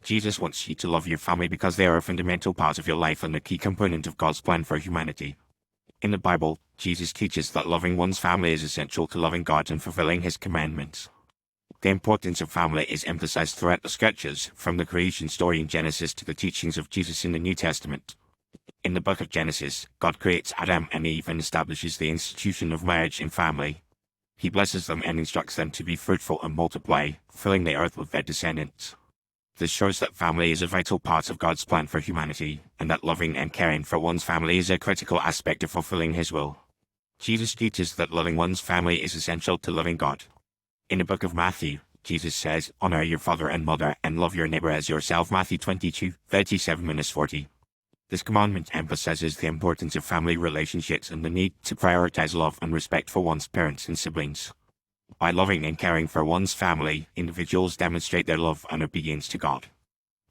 Jesus wants you to love your family because they are a fundamental part of your life and a key component of God's plan for humanity. In the Bible, Jesus teaches that loving one's family is essential to loving God and fulfilling His commandments. The importance of family is emphasized throughout the Scriptures, from the creation story in Genesis to the teachings of Jesus in the New Testament. In the book of Genesis, God creates Adam and Eve and establishes the institution of marriage and family. He blesses them and instructs them to be fruitful and multiply, filling the earth with their descendants. This shows that family is a vital part of God's plan for humanity, and that loving and caring for one's family is a critical aspect of fulfilling His will. Jesus teaches that loving one's family is essential to loving God. In the book of Matthew, Jesus says, "Honor your father and mother and love your neighbor as yourself." Matthew 22:37-40. This commandment emphasizes the importance of family relationships and the need to prioritize love and respect for one's parents and siblings. By loving and caring for one's family, individuals demonstrate their love and obedience to God.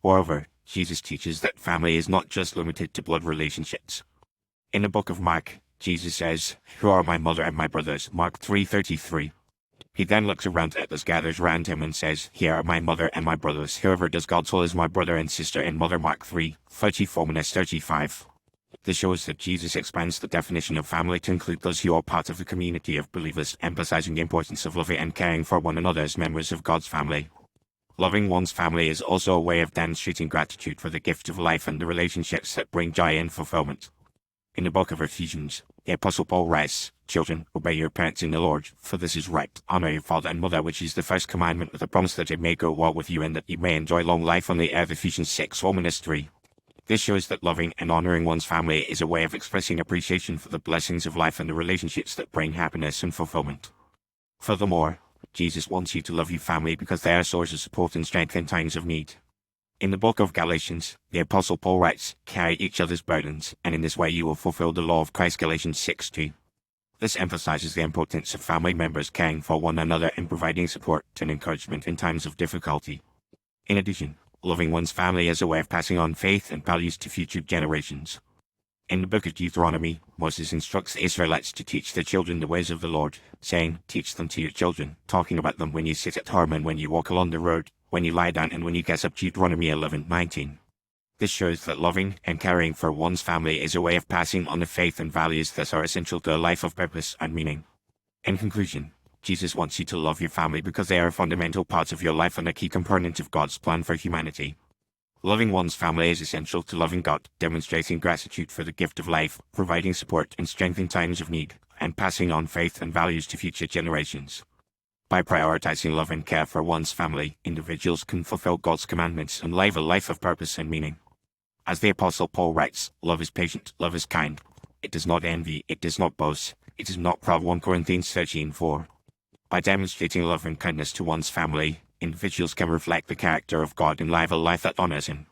Moreover, Jesus teaches that family is not just limited to blood relationships. In the book of Mark, Jesus says, "Who are my mother and my brothers?" Mark 3:33. He then looks around at those gathered around him and says, "Here are my mother and my brothers. Whoever does God's will is my brother and sister and mother." Mark 3:34-35. This shows that Jesus expands the definition of family to include those who are part of the community of believers, emphasizing the importance of loving and caring for one another as members of God's family. Loving one's family is also a way of demonstrating gratitude for the gift of life and the relationships that bring joy and fulfillment. In the book of Ephesians, the Apostle Paul writes, "Children, obey your parents in the Lord, for this is right. Honor your father and mother, which is the first commandment, with a promise that it may go well with you and that you may enjoy long life on the earth." Ephesians 6:1-3. This shows that loving and honoring one's family is a way of expressing appreciation for the blessings of life and the relationships that bring happiness and fulfillment. Furthermore, Jesus wants you to love your family because they are a source of support and strength in times of need. In the book of Galatians, the Apostle Paul writes, "Carry each other's burdens, and in this way you will fulfill the law of Christ." Galatians 6:2. This emphasizes the importance of family members caring for one another and providing support and encouragement in times of difficulty. In addition, loving one's family is a way of passing on faith and values to future generations. In the book of Deuteronomy, Moses instructs the Israelites to teach their children the ways of the Lord, saying, "Teach them to your children, talking about them when you sit at home and when you walk along the road, when you lie down and when you get up." Deuteronomy 11:19. This shows that loving and caring for one's family is a way of passing on the faith and values that are essential to a life of purpose and meaning. In conclusion, Jesus wants you to love your family because they are a fundamental part of your life and a key component of God's plan for humanity. Loving one's family is essential to loving God, demonstrating gratitude for the gift of life, providing support and strength in times of need, and passing on faith and values to future generations. By prioritizing love and care for one's family, individuals can fulfill God's commandments and live a life of purpose and meaning. As the Apostle Paul writes, "Love is patient, love is kind. It does not envy, it does not boast, it is not proud." 1 Corinthians 13:4. By demonstrating love and kindness to one's family, individuals can reflect the character of God and live a life that honors Him.